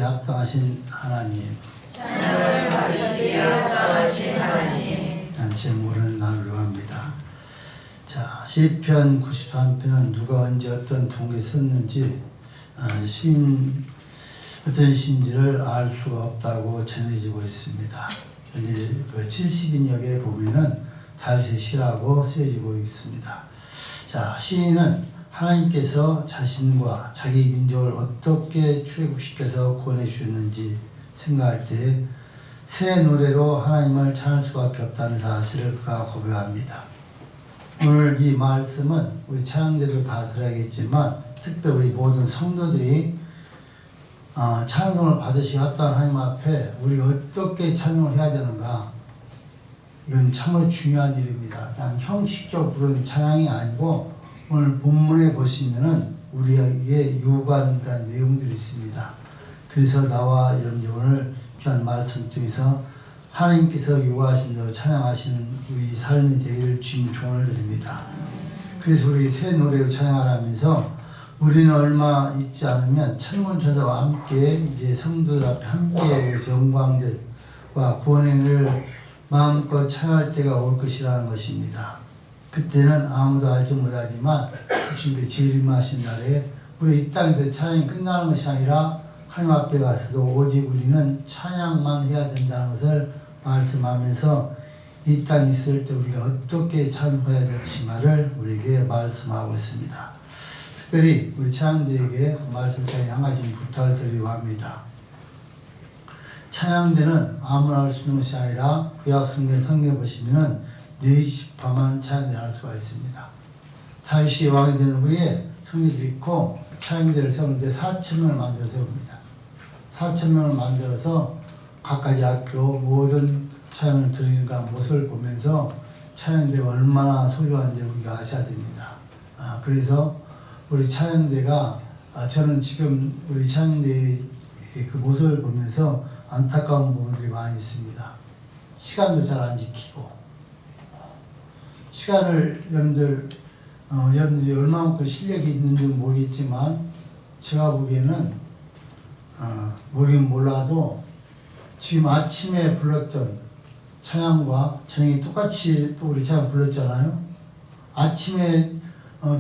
합당하신 하나님, 찬양을 받으시기에 합당하신 하나님, 제목을 나누려 합니다. 자, 시편 93편은 누가 언제 어떤 통에 썼는지 어떤 시인지를 알 수가 없다고 전해지고 있습니다. 근데 그 70인역에 보면은 다윗의 시라고 쓰여지고 있습니다. 자, 시인은 하나님께서 자신과 자기 민족을 어떻게 출애굽시켜서 구원해 주셨는지 생각할 때 새 노래로 하나님을 찬양할 수밖에 없다는 사실을 그가 고백합니다. 오늘 이 말씀은 우리 찬양대로 다 들어야겠지만 특별히 우리 모든 성도들이 찬송을 받으시기 합당한 하나님 앞에 우리 어떻게 찬송을 해야 되는가, 이건 참으로 중요한 일입니다. 그냥 형식적으로 부르는 찬양이 아니고 오늘 본문에 보시면은 우리에게 요구하는 내용들이 있습니다. 그래서 나와 여러분들 오늘 귀한 말씀 중에서 하나님께서 요구하신 대로 찬양하시는 우리 삶이 되기를 주님 조언을 드립니다. 그래서 우리 새 노래로 찬양하라면서 우리는 얼마 있지 않으면 천군천사와 함께 이제 성도들 앞에 함께 영광들과 구원행을 마음껏 찬양할 때가 올 것이라는 것입니다. 그때는 아무도 알지 못하지만 주님께 재림하신 날에 우리 이 땅에서 찬양이 끝나는 것이 아니라 하나님 앞에 가서도 오직 우리는 찬양만 해야 된다는 것을 말씀하면서 이 땅에 있을 때 우리가 어떻게 찬양해야 될 것인가를 우리에게 말씀하고 있습니다. 특별히 우리 찬양대에게 말씀을 한 가지 부탁을 드리려고 합니다. 찬양대는 아무나 할 수 있는 것이 아니라 구약 성경에 보시면은 4지파만 찬양대를 할 수가 있습니다. 다윗이 왕이 된 후에 성리를 잃고 찬양대를 세우는데 4,000명을 만들어 세웁니다. 4,000명을 만들어서 각가지 학교로 모든 찬양을 드리는 그런 모습을 보면서 찬양대가 얼마나 소중한지 우리가 아셔야 됩니다. 그래서 우리 찬양대가 저는 지금 우리 찬양대의 그 모습을 보면서 안타까운 부분들이 많이 있습니다. 시간도 잘 안 지키고, 시간을 여러분들이 얼마만큼 실력이 있는지 모르겠지만 제가 보기에는 모르긴 몰라도 지금 아침에 불렀던 찬양과 저녁에 똑같이 또 우리 찬양 불렀잖아요. 아침에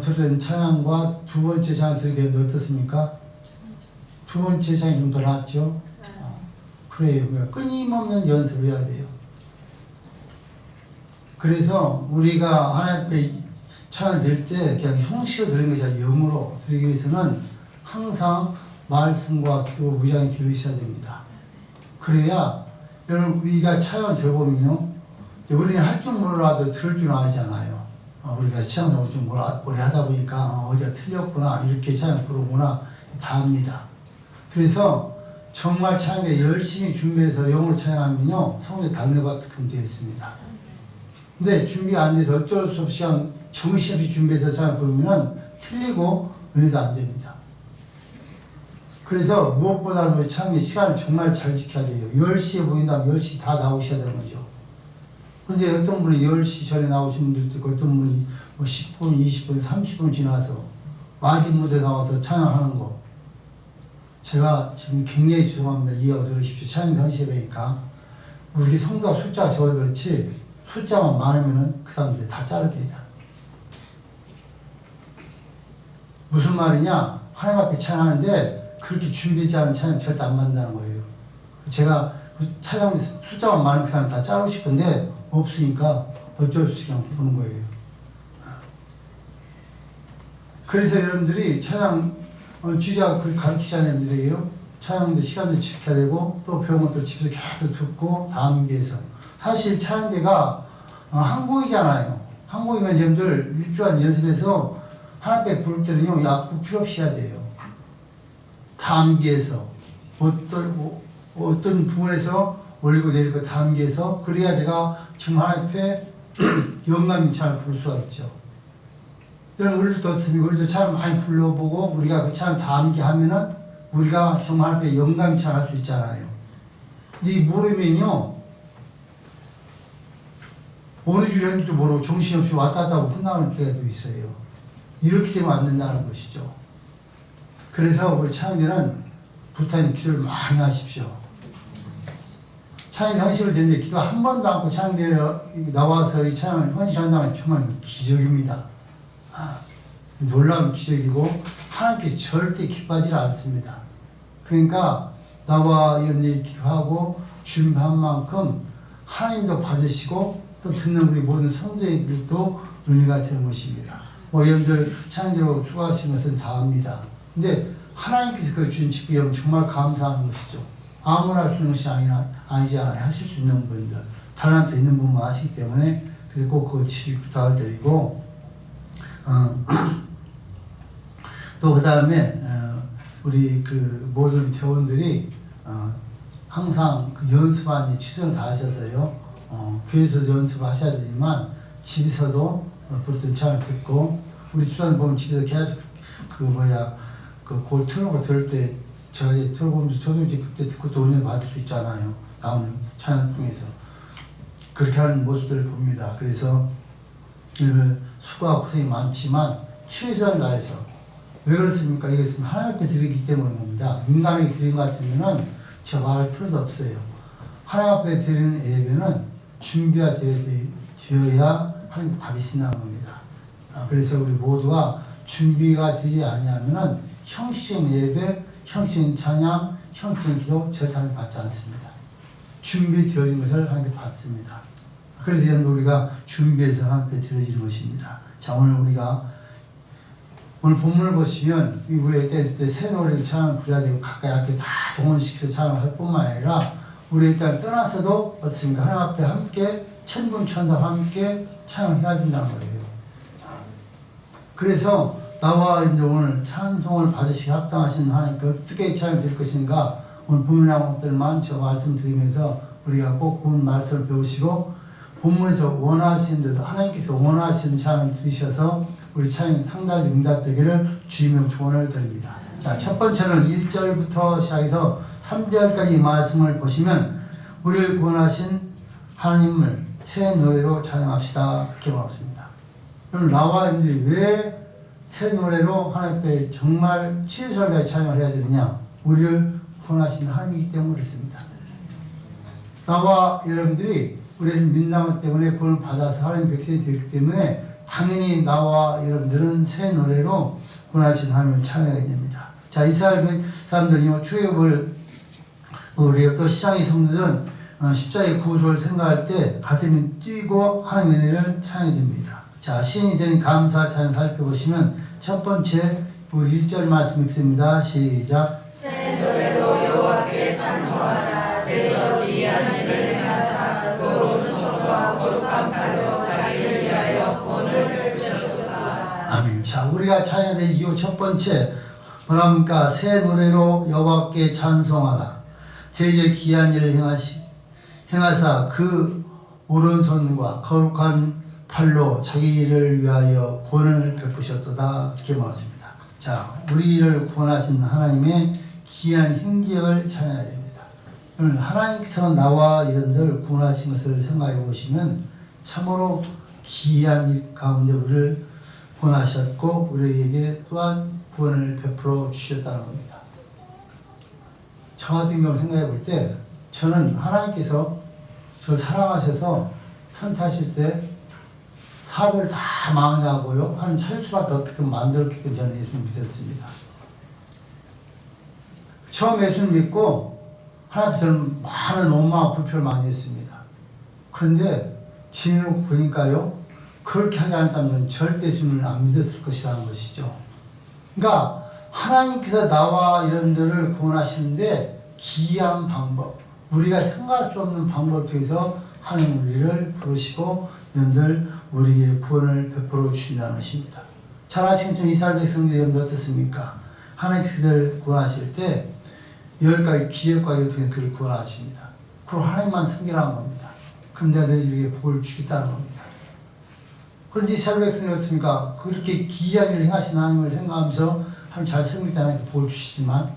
들은 찬양과 두 번째 찬양 들으니까 어떻습니까? 두 번째 찬양이 좀 더 낫죠? 그래요. 끊임없는 연습을 해야 돼요. 그래서 우리가 하나님 앞에 찬양을 드릴 때 그냥 형식으로 드리는 것이 아니라 영으로 드리기 위해서는 항상 말씀과 기도 무장이 되어 있어야 됩니다. 그래야 여러분 우리가 찬양을 들어보면요, 우리는 할 줄 몰라도 들을 줄 알잖아을 우리가 찬양을 좀 오래 하다 보니까 어디가 틀렸구나, 이렇게 찬양 부르구나 다 합니다. 그래서 정말 찬양에 열심히 준비해서 영으로 찬양하면요 성령의 달래받게끔 되어 있습니다. 근데 준비가 안 돼서 어쩔 수 없이 그냥 정신없이 준비해서 찬양 부르면 틀리고 은혜도 안 됩니다. 그래서 무엇보다도 우리 찬양의 시간을 정말 잘 지켜야 돼요. 10시에 보인다면 10시 다 나오셔야 되는 거죠. 그런데 어떤 분이 10시 전에 나오신 분들도 있고, 어떤 분이 뭐 10분, 20분, 30분 지나서 마디 무대 나와서 찬양하는 거. 제가 지금 굉장히 죄송합니다. 이해하고 들으십시오. 찬양 당시에니까 우리 성도가 숫자가 적어서 그렇지 숫자만 많으면은 그 사람들 다 자릅니다. 무슨 말이냐? 하나님 앞에 찬양하는데 그렇게 준비하지 않은 찬양 절대 안 만든다는 거예요. 제가 찬양 숫자만 많은 그 사람 다 자르고 싶은데 없으니까 어쩔 수 없이 그냥 부르는 거예요. 그래서 여러분들이 찬양 주자 가르치자는 분들에게요, 찬양도 시간도 지켜야 되고 또 배운 것들 집에서 계속 듣고 다음 기회에서, 사실 찬양대가 한 곡이잖아요. 한 곡이면 여러분들 일주일 연습해서 하나님께 부를 때는요 약국 필요 없이 해야 돼요. 다음 기회에서 어떤 부분에서 올리고 내리고 다음 기회에서, 그래야 내가 지금 하나님 앞에 영감 있는 찬양을 부를 수가 있죠. 여러분 우리도 어떻습니까? 우리도 찬양 많이 불러보고 우리가 그 찬양 다 암기하면은 우리가 정말 앞에 영감이 찬양할 수 있잖아요. 근데 모르면요 어느 줄이 했는지도 모르고 정신없이 왔다 갔다 하고 끝나는 때도 있어요. 이렇게 되면 안 된다는 것이죠. 그래서 우리 찬양대는 부탄 기도를 많이 하십시오. 찬양 헌신을 듣는데 기도 한 번도 않고 찬양대에 나와서 이 찬양을 헌신한다는 정말 기적입니다. 놀라운 기적이고 하나님께 절대 기뻐하지 않습니다. 그러니까 나와 이런 일 기도하고 준비한 만큼 하나님도 받으시고 또 듣는 우리 모든 성도들도 은혜가 되는 것입니다. 여러분들 찬양대로 수고하시는 것은 다 합니다. 근데 하나님께서 그 주신 직분이 정말 감사한 것이죠. 아무나 할 수 있는 것이 아니잖아요. 하실 수 있는 분들, 달란트 있는 분만 하시기 때문에 그래서 꼭 그걸 부탁을 드리고 또 그 다음에 우리 그 모든 대원들이 항상 그 연습한 최선을 다하셔서요. 교회에서 연습을 하셔야 되지만 집에서도 부르던 찬을 듣고 우리 집사람 보면 집에서 계속 그골 틀어놓고 들을 때 저희 틀어보면 저도 이제 그때 듣고 또 은혜 받을 수 있잖아요. 나오는 찬양 통해서 그렇게 하는 모습들을 봅니다. 그래서 오늘 수고하고 고생이 많지만 최선을 다해서 왜 그렇습니까? 이것은 하나님께 드리기 때문인 겁니다. 인간에게 드린 것 같으면은 저 말할 필요도 없어요. 하나님 앞에 드리는 예배는 준비가 되어야 하나님 받으신다는 겁니다. 그래서 우리 모두가 준비가 되지 아니하면은 형식 예배, 형식 찬양, 형식 기도 절대 하나님 받지 않습니다. 준비되어진 것을 하나님께 받습니다. 그래서 우리가 준비해서 하나님께 드려지는 것입니다. 자, 오늘 본문을 보시면 우리 때 새 노래도 찬양을 부려야 되고 가까이 이렇게 다 동원시켜서 찬양을 할 뿐만 아니라 우리 일단 떠나서도 어떻습니까? 하나님 앞에 함께 천군 천사와 함께 찬양을 해야 된다는 거예요. 그래서 나와 이제 오늘 찬송을 받으시기 합당하신 하나님께 어떻게 찬양을 드릴 것인가 오늘 본문의 것들만 저 말씀드리면서 우리가 꼭 본 말씀을 배우시고 본문에서 원하시는 대로 하나님께서 원하시는 찬양을 들으셔서 우리 찬양 상달리 응답되기를 주님의 조언을 드립니다. 자, 첫 번째는 1절부터 시작해서 3절까지 말씀을 보시면 우리를 구원하신 하나님을 새 노래로 찬양합시다. 그렇게 말했습니다. 그럼 나와 이제 왜 새 노래로 하나님 앞에 정말 최선을 다해 찬양을 해야 되느냐? 우리를 구원하신 하나님이기 때문에 그렇습니다. 나와 여러분들이 우리의 민담 때문에 구원을 받아서 하나님 백성이 되기 때문에 당연히 나와 여러분들은 새 노래로 구원하신 하나님을 찬양해야 됩니다. 자, 이스라엘 사람들이 출애굽을 우리 또 시장의 성도들은 십자가의 구속을 생각할 때 가슴이 뛰고 하나님의 은혜를 찬양해야 됩니다. 자, 시인이 되는 감사 찬양 살펴보시면 첫 번째 우리 1절 말씀 읽습니다. 시작. 새 노래로 여호와께 찬송하라. 대저 귀한 일을 행하사 그 오른손과 거룩한 팔로 자기를 위하여 구원을 베푸셨도다. 아멘. 자, 우리가 찬양해야 될 이유 첫 번째 뭐랍니까? 새 노래로 여호와께 찬송하라. 대저 귀한 일을 행하사 그 오른손과 거룩한 팔로 자기를 위하여 구원을 베푸셨도다. 이렇게 말했습니다. 자, 우리를 구원하신 하나님의 귀한 행적을 찬양해야 됩니다. 오늘 하나님께서 나와 여러분들 구원하신 것을 생각해 보시면 참으로 귀한 일 가운데 우리를 구원하셨고 우리에게 또한 구원을 베풀어 주셨다는 겁니다. 저 같은 경우 생각해 볼 때 저는 하나님께서 저를 사랑하셔서 선택하실 때 사업을 다 망하고요. 한 찰 수밖에 없게끔 만들었기 때문에 저는 예수를 믿었습니다. 처음 예수를 믿고 하나님께서는 많은 원망과 불평을 많이 했습니다. 그런데 지금 보니까요. 그렇게 하지 않았다면 절대 예수님을 안 믿었을 것이라는 것이죠. 그러니까 하나님께서 나와 여러분들을 구원하시는데 기이한 방법, 우리가 생각할 수 없는 방법을 통해서 하나님 우리를 부르시고 여러분들 우리에게 구원을 베풀어 주신다는 것입니다. 잘 아시는 것처럼 이스라엘 백성들이 여러분들 어떻습니까? 하나님께서 그를 구원하실 때 10가지 기적과를 통해 그를 구원하십니다. 그리고 하나님만 섬기라는 겁니다. 그럼 내가 너희에게 복을 주겠다는 겁니다. 그런데 이스라엘 백성이 어떻습니까? 그렇게 기이한 일을 행하신 하나님을 생각하면서 하나님 잘 섬길 때 하나님께 복을 주시지만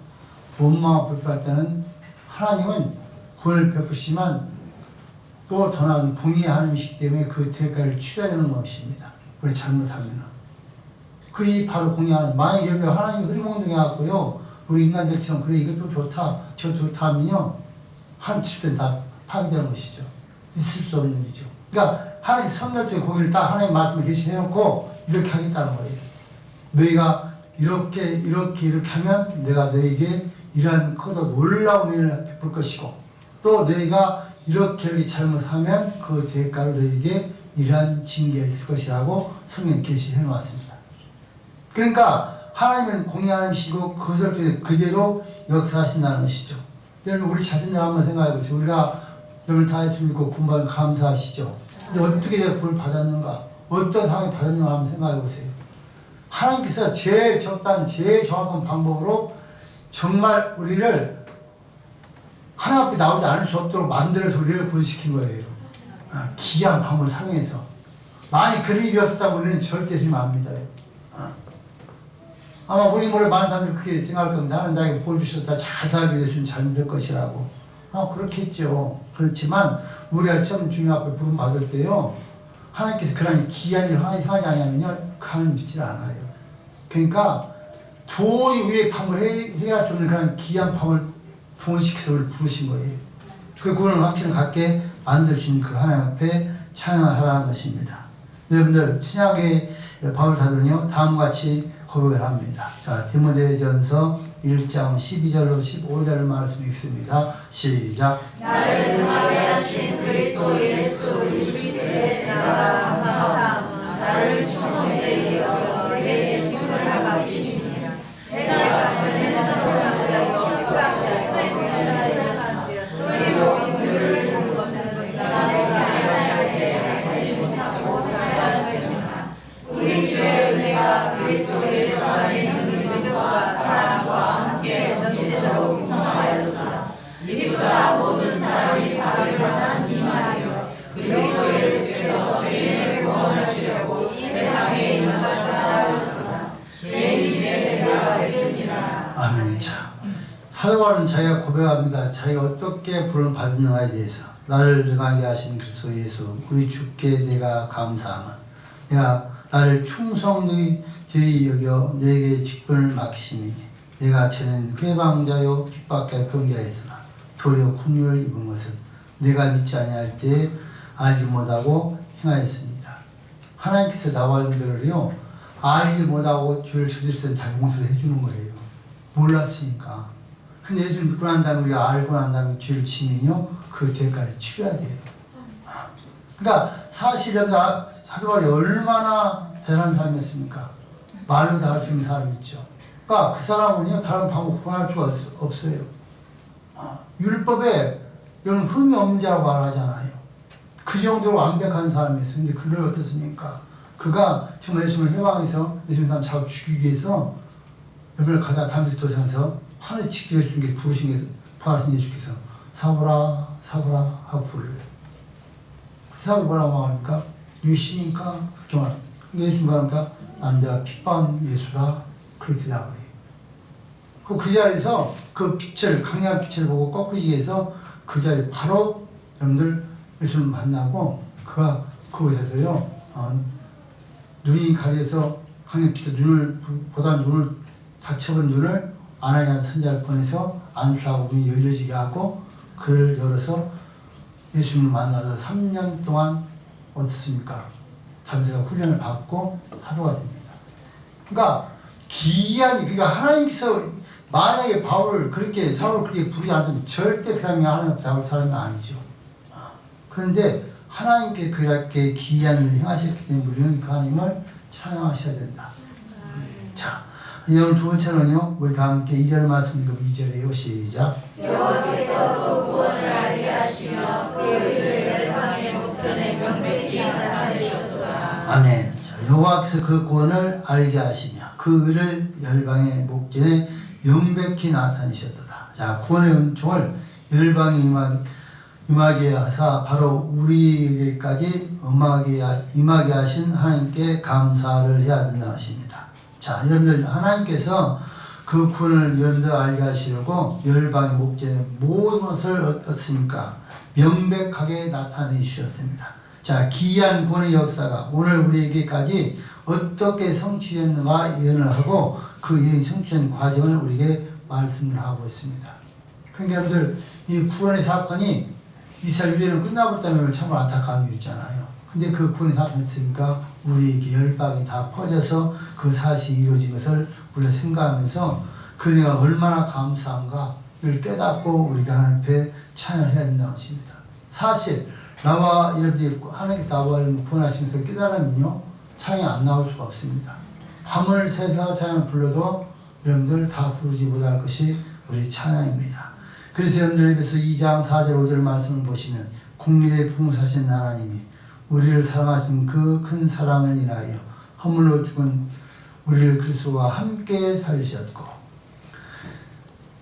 원망과 불평할 때는 하나님은 구원을 베푸시지만 또 더 나은 공의의 하나님이시기 때문에 그 대가를 치러야 되는 것입니다. 우리 잘못하면 그이 바로 공의하는 만약 여기 하나님이 흐리멍덩이 해갖고요 우리 인간들처럼 그래 이것도 좋다 저 좋다 하면요 한 질서는 다 파괴되는 것이죠. 있을 수 없는 일이죠. 그러니까 하나님 선별적인 고기를 딱 하나님 말씀을 계시해놓고 이렇게 하겠다는 거예요. 너희가 이렇게 하면 내가 너희에게 이러한 크고 놀라운 일을 베풀 것이고 또 너희가 이렇게 잘못하면 그 대가로 너희에게 이러한 징계가 있을 것이라고 성경 계시해 놓았습니다. 그러니까 하나님은 공의하시고 그것을 그대로 역사하신다는 것이죠. 여러분 우리 자신을 한번 생각해 보세요. 우리가 여러분 다 예수 믿고 구원받으면 감사하시죠. 근데 어떻게 내가 구원을 받았는가? 어떤 상황이 받았는가 한번 생각해 보세요. 하나님께서 제일 적당한 제일 정확한 방법으로 정말 우리를 하나님 앞에 나오지 않을 수 없도록 만들어서 우리를 구원시킨 거예요. 기이한 방법을 사용해서. 만약 그런 일이 없었다면 우리는 절대 주님 안 믿어요. 아마 우리 모래 많은 사람들이 그렇게 생각할 겁니다. 하나님 나에게 볼 주셨다. 잘 살게 해주면 잘 믿을 것이라고. 그렇겠죠. 그렇지만 우리가 시험 주님 앞에 부름 받을 때요. 하나님께서 그런 기이한 일을 하지 않으면요. 하나님 믿지 않아요. 그러니까 도저히 우리의 방법을 해결할 수 없는 그런 기이한 방법을 동원시켜서 우리를 부르신 거예요. 그 구원을 확신을 갖게 만들어주신 그 하나님 앞에 찬양을 하라는 것입니다. 여러분들 신약의 바울 사도는요 다음과 같이 고백을 합니다. 자, 디모데전서 1장 12절로 15절 말씀 읽습니다. 시작. 나를 능하게 하신 그리스도 예수 유지되 나가 감사함은 나를 충성되게 여겨 내 직분을 바치시니라. 내가 전에는 불량자요 피박자요 권한자였으며 그리고 그를 본 것은 나의 자신할 때 알지 못하고 알았습니다. 우리 주의 은혜가 그리스도 예수 안에 있는 믿음과 사랑과 함께 넘치도록 풍성하였도다. 믿음과 모든 사람이 받을 만한 이 말이요 그리스도 예수께서 죄인을 구원하시려고 이 세상에 임하셨다. 죄인이되 내가 애쓰지라. 아멘. 자, 사도 바울은 자기가 고백합니다. 자기가 어떻게 부름을 받았는가에 대해서. 나를 능하게 하신 그리스도 예수 우리 주께 내가 감사함은 내가 나를 충성되이 여겨 내게 직분을 맡기시니 내가 저는 회방자요 핍박자요 병자였으나 도리어 국류를 입은 것은 내가 믿지 아니할 때에 알지 못하고 행하였습니다. 하나님께서 나와 여러분들을요 알지 못하고 죄를 저질렀을 때 다 용서를 해주는 거예요. 몰랐으니까. 근데 예수를 믿고 난 다음에 우리가 알고 난 다음에 죄를 지면요 그 대가를 치러야 돼요. 그러니까 사실은 사도 바울이 얼마나 대단한 사람이었습니까? 말로 다 할 수 있는 사람이죠. 그러니까 그 사람은요 다른 방법 구할 수가 없어요. 율법에 이런 흠이 없는 자라고 말하잖아요. 그 정도로 완벽한 사람이었어요. 근데 그를 어떻습니까? 그가 정말 예수님을 해방해서 예수님 사람 잡아 죽이기 위해서 여러분을 가다 담에색 도시에서 하늘에 지키게 해준 게 부르신 게 부활하신 예수께서 사오라 사오라 하고 부르래요. 그 사람이 뭐라고 말합니까? 유신이니까 그렇게 말합니다. 예수님 말합니까? 난 내가 핍박한 예수라 그렇게 대답을 해요. 그 자리에서 그 빛을 강렬한 빛을 보고 꺾이기 위해서 그 자리에 바로 여러분들 예수를 만나고 그가 그곳에서요 눈이 가려서 강렬한 빛의 눈을 보다 눈을 다쳐본 눈을 아나니아 선지자를 보내서 안수하고 문이 열려지게 하고 그를 열어서 예수님을 만나서 3년 동안 어떻습니까? 잠시가 훈련을 받고 사도가 됩니다. 그러니까 그러니까 하나님께서 만약에 바울을 그렇게 사울을 그렇게 부르지 않으면 절대 그 사람이 하나님 앞에 나올 사람이 아니죠. 그런데 하나님께 그렇게 기이한 일을 행하셨기 때문에 우리는 그 하나님을 찬양하셔야 된다. 자, 여러분 두 번째로는요, 우리 다 함께 2절 말씀 읽고 2절에요. 시작. 여호와께서 그 구원을 알게 하시며 그 의를 열방의 목전에 명백히 나타내셨도다. 아멘. 자, 여호와께서 그 구원을 알게 하시며 그 의를 열방의 목전에 명백히 나타내셨도다. 자, 구원의 은총을 열방에 임하게 하사 바로 우리에게까지 임하게 하신 하나님께 감사를 해야 된다는 것입니다. 자, 여러분들 하나님께서 그 구원을 여러분들 알게 하시려고 열방의 목전에 모든 것을 어떻습니까? 명백하게 나타내 주셨습니다. 자, 기이한 구원의 역사가 오늘 우리에게까지 어떻게 성취했는가 예언을 하고 그 예언 성취된 과정을 우리에게 말씀을 하고 있습니다. 그러니까 여러분들 이 구원의 사건이 이스라엘 유대는 끝나버렸다면 참으로 안타까운 일 있잖아요. 근데 그 구원의 사건이 있으니까 우리에게 열방이 다 퍼져서 그 사실이 이루어진 것을 우리가 생각하면서 그 은혜가 얼마나 감사한가 이걸 깨닫고 우리가 하나님 앞에 찬양을 해야 된다는 것입니다. 사실 나와 여러분들이 하나님께서 나와 여러분 구원하신 것을 깨달으면요 찬양이 안 나올 수가 없습니다. 밤을 새서 찬양을 불러도 여러분들 다 부르지 못할 것이 우리 찬양입니다. 그래서 여러분들 에베소 2장 4절 5절 말씀을 보시면 국민의 풍성하신 하나님이 우리를 사랑하신 그 큰 사랑을 인하여 허물로 죽은 우리를 그리스도와 함께 살리셨고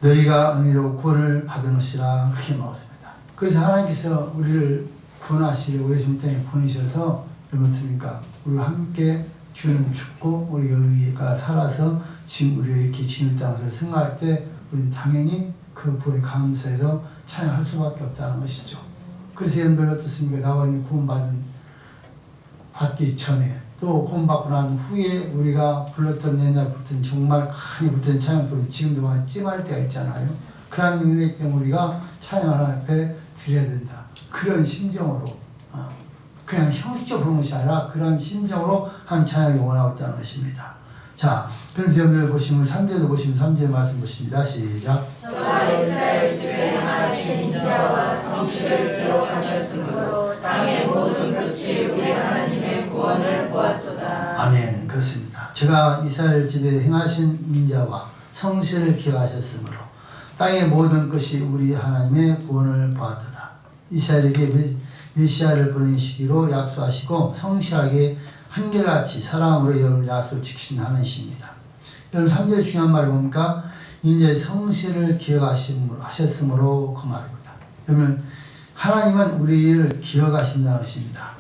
너희가 은혜로 구원을 받은 것이라 그렇게 말했습니다. 그래서 하나님께서 우리를 구원하시려고 예수님 땅에 보내셔서 그렇습니까? 우리와 함께 주님 죽고 우리가 살아서 지금 우리가 이렇게 지금 있다는 것을 생각할 때 우리는 당연히 그 구원에 감사해서 찬양할 수밖에 없다는 것이죠. 그래서 여러분들 어떻습니까? 나와 있는 받기 전에 또 구원받고 난 후에 우리가 불렀던 옛날 불렀던 정말 많이 불렀던 찬양 부르면 지금도 많이 찡할 때가 있잖아요. 그런 은혜 때문에 우리가 찬양을 하나님 앞에 드려야 된다. 그런 심정으로 그냥 형식적으로 부르는 것이 아니라 그런 심정으로 한 찬양이 원하고 있다는 것입니다. 자, 그럼 여러분들 보시면 3절도 보시면 3절 말씀 보십니다. 시작. 저와 이스라엘 집에 행하신 인자와 성실을 기억하셨으므로 땅의 모든 끝이 우리 하나님의 구원을 보았도다. 아멘. 그렇습니다. 제가 이스라엘 집에 행하신 인자와 성실을 기억하셨으므로 땅의 모든 것이 우리 하나님의 구원을 보았도다. 이스라엘에게 메시아를 보내시기로 약속하시고 성실하게 한결같이 사랑으로 여러분을 약속을 지키신 하나님이십니다. 여러분 3절에 중요한 말을 보니까 이제 성실을 기억하셨으므로 그 말입니다. 여러분 하나님은 우리를 기억하신다는 것입니다.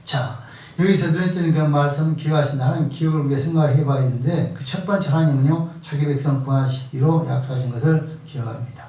자, 여기서 눈에 띄는 그런 말씀 기억하신다. 하나님 기억을 우리가 생각을 해봐야 되는데 그 첫 번째 하나님은요 자기 백성을 구원하시기로 약속하신 것을 기억합니다.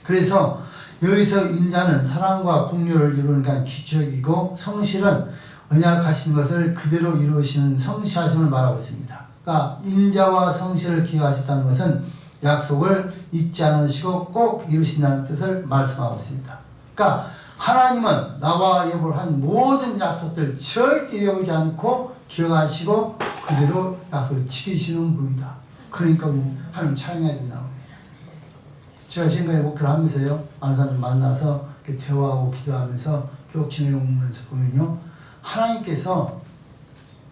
그래서 여기서 인자는 사랑과 긍휼을 이루는 기적이고 성실은 언약하신 것을 그대로 이루시는 성실하심을 말하고 있습니다. 그러니까 인자와 성실을 기억하셨다는 것은 약속을 잊지 않으시고 꼭 이루신다는 뜻을 말씀하고 있습니다. 그러니까 하나님은 나와 여러분을 한 모든 약속들 절대 잊어버리지 않고 기억하시고 그대로 약속을 지키시는 분이다. 그러니까 하나님 찬양해야 된다고 합니다. 제가 지금까지 목표를 하면서요 많은 사람들 만나서 대화하고 기도하면서 쭉 지내오면서 보면요 하나님께서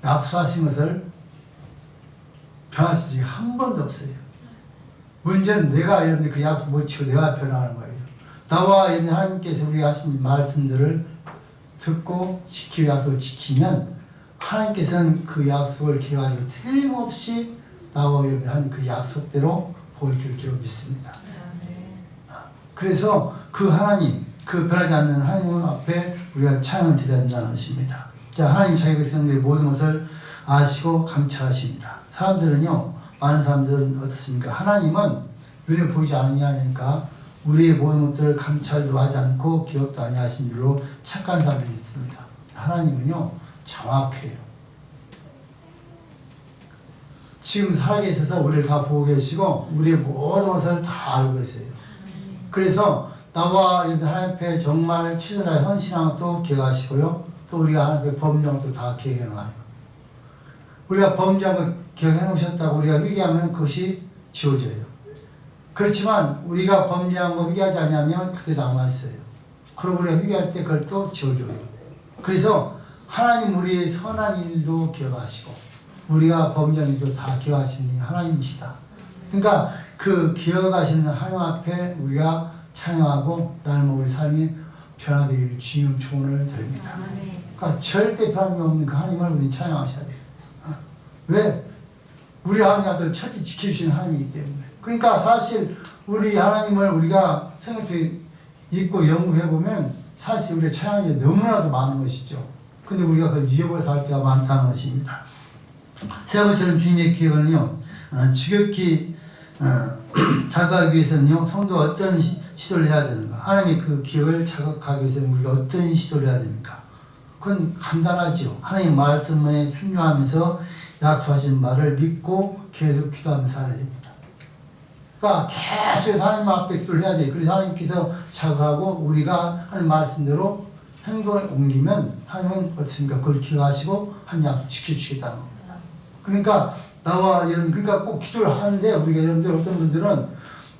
약속하신 것을 변하신 적이 한 번도 없어요. 문제는 내가 여러분들 그 약속 못 지키고 내가 변하는 거예요. 나와 여러분 하나님께서 우리가 하신 말씀들을 듣고 지키고 약속을 지키면 하나님께서는 그 약속을 기억하시고 틀림없이 나와 여러분 하는 그 약속대로 보여줄 줄 믿습니다. 그래서 그 하나님, 그 변하지 않는 하나님 앞에 우리가 찬양을 드려야 한다는 것입니다. 자, 하나님 자기 백성들의 모든 것을 아시고 감찰하십니다. 사람들은요, 많은 사람들은 어떻습니까? 하나님은 눈에 보이지 않느냐 하니까 우리의 모든 것들을 감찰도 하지 않고 기억도 아니하신 줄로 착각하는 사람들이 있습니다. 하나님은요, 정확해요. 지금 살아계셔서 우리를 다 보고 계시고 우리의 모든 것을 다 알고 계세요. 그래서 나와 하나님 앞에 정말 취존하여 헌신한 것도 기억하시고요. 또 우리가 하나님 앞에 범죄한 것도 다 기억해 놔요. 우리가 범죄한 걸 기억해 놓으셨다고 우리가 회개하면 그것이 지워져요. 그렇지만 우리가 범죄한 거 회개하지 않으면 그때 남아있어요. 그리고 우리가 회개할 때 그걸 또 지워줘요. 그래서 하나님 우리의 선한 일도 기억하시고 우리가 범죄한 일도 다 기억하시는 하나님이시다. 그러니까 그 기억하시는 하나님 앞에 우리가 찬양하고 나는 우리 삶이 변화되길 주님 조언을 드립니다. 그러니까 절대 변함이 없는 그 하나님을 우리는 찬양하셔야 돼요. 왜? 우리 하나님 앞에 철저히 지켜주시는 하나님이기 때문에. 그러니까 사실 우리 하나님을 우리가 생각해 읽고 연구해보면 사실 우리의 찬양이 너무나도 많은 것이죠. 근데 우리가 그걸 잊어버려서 할 때가 많다는 것입니다. 세 번째는 주님의 기억은요, 지극히 자각하기 위해서는요, 성도가 어떤 시도를 해야 되는가? 하나님의 그 기억을 자각하기 위해서는 우리가 어떤 시도를 해야 됩니까? 그건 간단하죠. 하나님 말씀에 순종하면서 약속하신 말을 믿고 계속 기도하면서 살아야 됩니다. 그러니까 계속 하나님 앞에 기도를 해야 돼. 그래서 하나님께서 자극하고 우리가 하는 말씀대로 행동에 옮기면 하나님은 어떻습니까? 그걸 기억하시고 한 약속 지켜주시겠다는 겁니다. 그러니까 나와 여러분, 그러니까 꼭 기도를 하는데 우리가 여러분들 어떤 분들은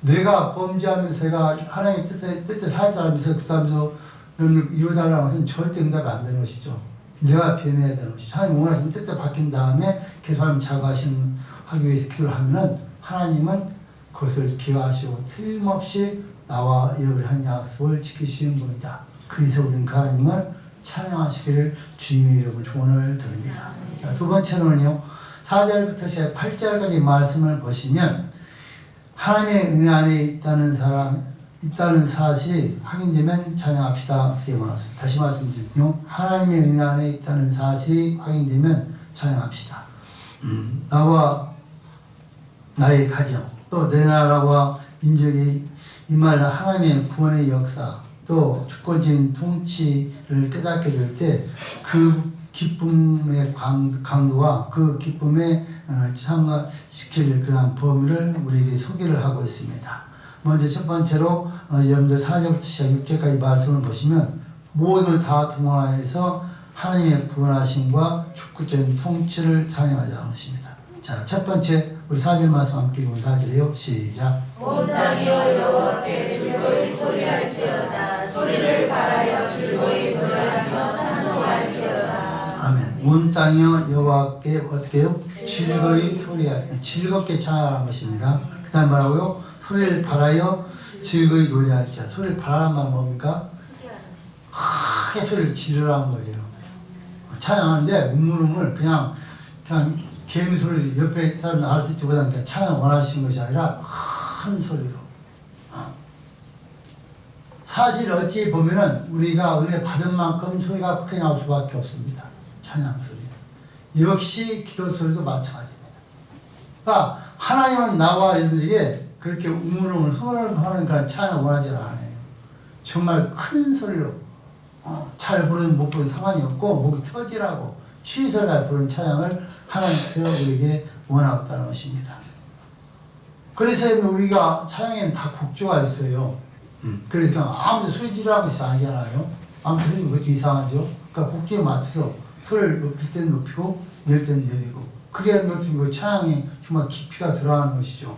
내가 범죄하면서 제가 하나님의 뜻에 살자면서 그 다음에도 여러분 이루어달라는 것은 절대 응답이 안 되는 것이죠. 내가 변해야 되는 것이죠. 하나님 원하시는 뜻에 바뀐 다음에 계속 하나님 자극하시는 하기 위해서 기도를 하면은 하나님은 그것을 기억하시고 틀림없이 나와 여러분을 한 약속을 지키시는 분이다. 그래서 우리는 그 하나님을 찬양하시기를 주님의 이름으로 조언을 드립니다. 자, 두 번째로는요, 4절부터 시작 8절까지 말씀을 보시면 하나님의 은혜 안에 있다는 사실이 확인되면 찬양합시다. 이렇게 말했습니다. 다시 말씀드리면 하나님의 은혜 안에 있다는 사실이 확인되면 찬양합시다. 나와 나의 가정, 또 내 나라와 민족이 임할 하나님의 구원의 역사, 또 주권적인 통치를 깨닫게 될 때 그 기쁨의 강도와 그 기쁨에 참가시킬 그런 범위를 우리에게 소개를 하고 있습니다. 먼저 첫 번째로 여러분들 4절부터 시작 6절까지 말씀을 보시면 모든 걸 다 동원하여서 하나님의 구원하심과 축구적인 통치를 찬양하자는 것입니다. 자, 첫 번째 우리 4절 말씀 함께 읽으면 4절이요. 시작. 온 땅이여 여호와께 즐거이 소리할지어다. 소리를 발하여 즐거이 노래하며 찬송할지어다. 아멘. 온 땅이여 여호와께 어떻게 해요? 즐거이 소리할, 즐겁게 찬양하는 것입니다. 그 다음 뭐라고요? 소리를 발하여 즐거이 노래할지어다. 소리를 발하는 말은 뭡니까? 크게 소리를 지르라는 거예요. 찬양하는데 우물우물 그냥 개미 소리를 옆에 사람이 알아서 듣기보다는 그냥 찬양 원하시는 것이 아니라 큰 소리로. 사실 어찌 보면은 우리가 은혜 받은 만큼 소리가 크게 나올 수밖에 없습니다. 찬양 소리. 역시 기도 소리도 마찬가지입니다. 그러니까 하나님은 나와 여러분에게 그렇게 우물우물 흥얼흥얼하는 그런 찬양 원하지 않아요. 정말 큰 소리로 잘 부르는 못 부르는 상관이 없고 목이 터지라고 쉬서가 부르는 찬양을 하나님께서 우리에게 원하었다는 것입니다. 그래서 우리가 찬양에는 다 곡조가 있어요. 그래서 아무도 소리 지르라는 것이 아니잖아요. 아무도 소리 지르면 그것도 이상하죠. 그러니까 곡조에 맞춰서 소리를 높일 때는 높이고 내릴 때는 내리고 그게 그 찬양에 정말 깊이가 들어가는 것이죠.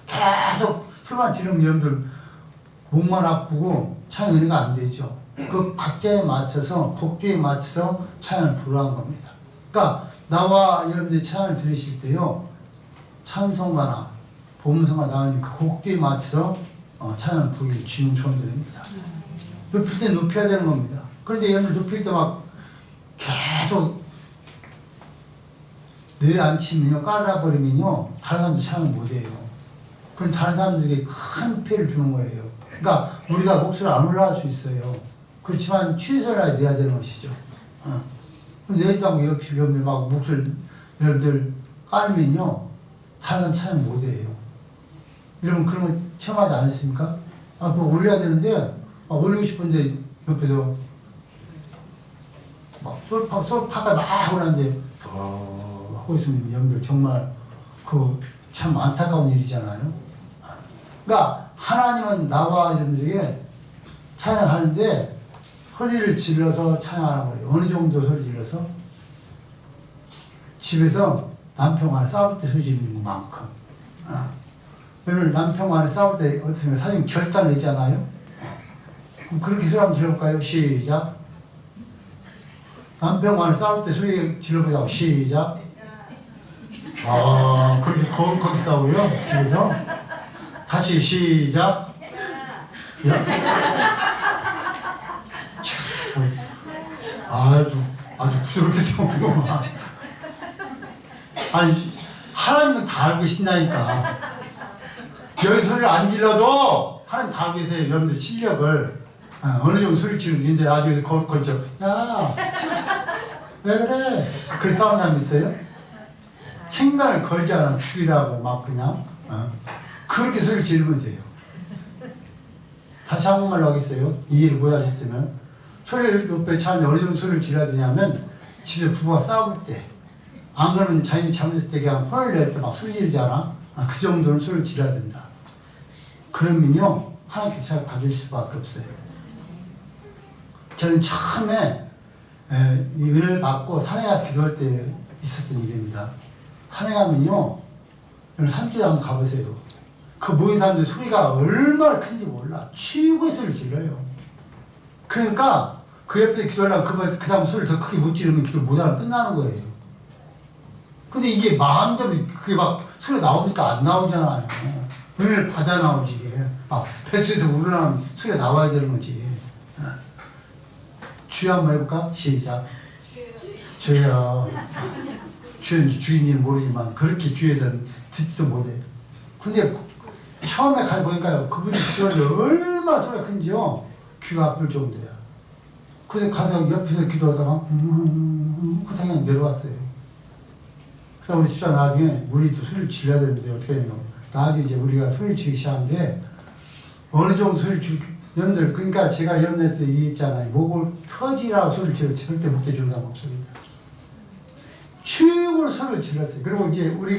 계속 소리만 지르면 여러분들 목만 아프고 찬양 은혜가 안 되죠. 그 박자에 맞춰서 곡조에 맞춰서 찬양을 부르는 겁니다. 그러니까 나와 여러분들이 찬양을 들으실 때요, 찬송가나 보문성가 나오는 그 곡조에 맞춰서 찬양을 부르기를 주님 조언드립니다. 높일 때 높여야 되는 겁니다. 그런데 여러분 높일 때 막 계속 내려앉히면요, 깔아버리면요, 다른 사람도 찬양 못해요. 그럼 다른 사람들에게 큰 피해를 주는 거예요. 그러니까 우리가 목소리가 안 올라갈 수 있어요. 그렇지만 최선을 내야 되는 것이죠. 내지도 않고 역시 여러분들 막 목소리 여러분들 깔면요, 다른 사람 찬양 못해요. 여러분 그런 거 체험하지 않으십니까? 그거 올려야 되는데 올리고 싶은데 옆에서 막 솔파가 막 하고 나는데 하고 있으면 여러분들 정말 그 참 안타까운 일이잖아요. 그러니까 하나님은 나와 여러분들에게 찬양하는데 소리를 질러서 찬양하는 거예요. 어느 정도 소리 질러서? 집에서 남편과 싸울 때 소리 지르는 것만큼. 여러분 남편과 싸울 때 어떻게 사실 결단을 내잖아요. 그럼 그렇게 소리 한번 질러볼까요? 시작. 남편과 싸울 때 소리 질러보자고. 시작. 그렇게 거기 싸워요? 집에서? 다시 시작. 아주 부드럽게 싸우는구만. 아니, 하나님은 다 알고 계신다니까. 여기 소리를 안 질러도 하나님 다 알고 계세요. 여러분들 실력을. 어느 정도 소리 지르는데 아주 거룩거리죠. 야, 왜 그래? 그렇게 싸우는 사람 있어요? 생각을 걸잖아. 죽이라고 막 그냥. 그렇게 소리를 지르면 돼요. 다시 한번말로 하겠어요. 이해를 못 하셨으면. 소리를 높여 차는데 어느 정도 소리를 질러야 되냐면 집에 부부가 싸울 때, 안 그러면 자연이 잘못했을 때 그냥 혼을 낼 때 막 소리 지르잖아. 그 정도는 소리를 질러야 된다. 그러면요 하나님께서 잘 받을 수밖에 없어요. 저는 처음에 이 은혜를 받고 산에 가서 기도할 때 있었던 일입니다. 산에 가면요 여러분 산길에 한번 가보세요. 그 모인 사람들 소리가 얼마나 큰지 몰라. 최고의 소리를 질러요. 그러니까 그 옆에 기도하려면 그 사람 소리를 더 크게 못 지르면 기도를 못하면 끝나는 거예요. 근데 이게 마음대로 그게 막 소리가 나오니까 안 나오잖아요. 은혜를 받아 나오지. 이게. 막 뱃속에서 우러나오면 소리가 나와야 되는 거지. 주여 한번 해볼까? 시작. 주여. 주여 주인님은 모르지만 그렇게 주에서 듣지도 못해. 근데 처음에 가보니까요 그분이 기도하는데 얼마나 소리가 큰지요. 귀가 아플 정도야. 그래서 가서 옆에서 기도하다가 그렇게 그냥 내려왔어요. 그래서 우리 집사 나중에 우리도 소리를 질러야 되는데 어떻게 했냐. 나중에 이제 우리가 소리를 지르기 시작하는데 어느 정도 소리를 여러분들 그러니까 제가 여러분들 때 얘기했잖아요. 목을 터지라고 소리를 질러 절대 못 해주는 사람 없습니다. 최고로 소리를 질렀어요. 그리고 이제 우리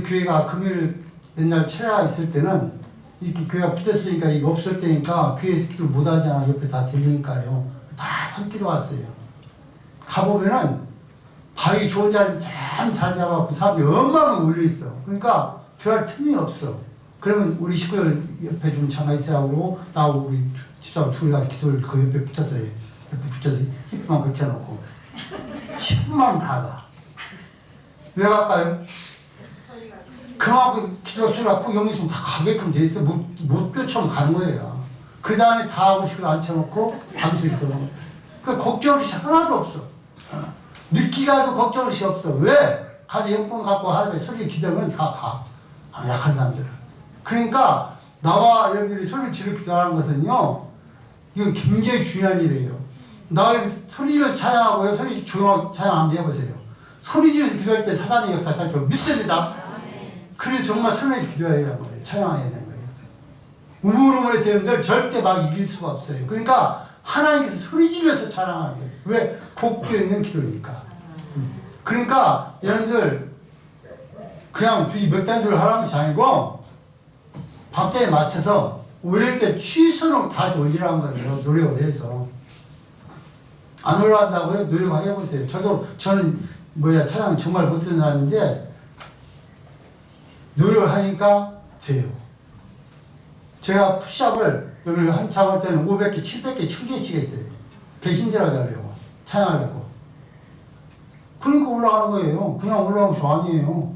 교회가 금요일 옛날 철야가 있을 때는 이렇게 교회가 붙었으니까 이거 없을 때니까 교회에서 기도 못 하잖아. 옆에 다 들리니까요. 다 산기로 왔어요. 가보면은 바위 좋은 자리 잘 잡아갖고 사람들이 엉망이 올려있어. 그러니까 들어갈 틈이 없어. 그러면 우리 식구들 옆에 좀 잠깐 있으라고 그러고 나하고 우리 집사람 둘이 가서 기도를 그 옆에 붙었어요. 옆에 붙어서 힙만 걸쳐놓고 10분만 다 가. 왜 갈까요? 그만큼 기도 소리가 꼭 여기 있으면 다 가게끔 돼 있어. 못뼈처럼 가는 거예요. 그 다음에 다 우리 식구들 앉혀놓고 밤새 기도하는 거예요. 그 걱정없이 하나도 없어. 늦게 가도 걱정없이 없어. 왜? 가서 영권 갖고 하루에 소리 기도하면 다 가. 약한 사람들은. 그러니까 나와 여러분들이 소리를 지르게 기도하는 것은요 이건 굉장히 중요한 일이에요. 나와 소리 지르서 찬양하고요 소리 조용하게 찬양 한번 해보세요. 소리 지르서 기도할 때 사단의 역사 잘 좀 믿습니다. 그래서 정말 소리내서 기도해야 되는 거예요. 찬양해야 되는 거예요. 우물우물해서 여러분들 절대 막 이길 수가 없어요. 그러니까 하나님께서 소리 지르서 찬양하는 거예요. 왜? 복교 있는 기도니까. 그러니까 여러분들 그냥 몇 단주를 하라면서 아니고 박자에 맞춰서 올릴 때 최선으로 다 올리라는 거예요. 노력을 해서. 안 올라간다고요? 노력 해보세요. 저는 찬양 정말 못하는 사람인데 노력을 하니까 돼요. 제가 푸시업을 여기 한참 할 때는 500개, 700개, 1000개씩 했어요. 그게 힘들어하려고 찬양하려고. 그러니까 올라가는 거예요. 그냥 올라가는 거 아니에요.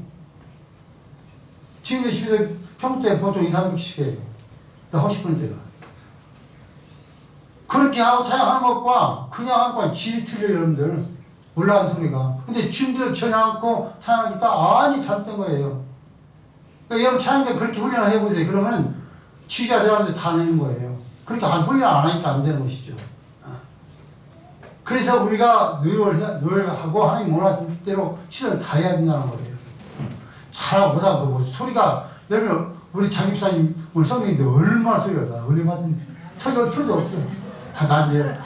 지금 집에서 평소에 보통 2, 300씩 해요. 나 하고 싶은 때가. 그렇게 하고 찬양하는 것과 그냥 하는 것과 질이 틀려요, 여러분들. 올라간 소리가. 근데 지금도 찬양하고 찬양하겠다? 아니, 잘못된 거예요. 그러니까 여러분 찬양때 그렇게 훈련을 해보세요. 그러면 취자 대학들 다 내는 거예요. 그러니까 훈련 안 하니까 안 되는 것이죠. 그래서 우리가 노력을 하고 하나님 원하시는 뜻대로 시도를 다 해야 된다는 거예요. 잘하고 못하고 뭐 소리가 여러분 우리 장집사님 오늘 성경인데 얼마나 소리가 나. 은혜 받은 설교할 필요도 없어.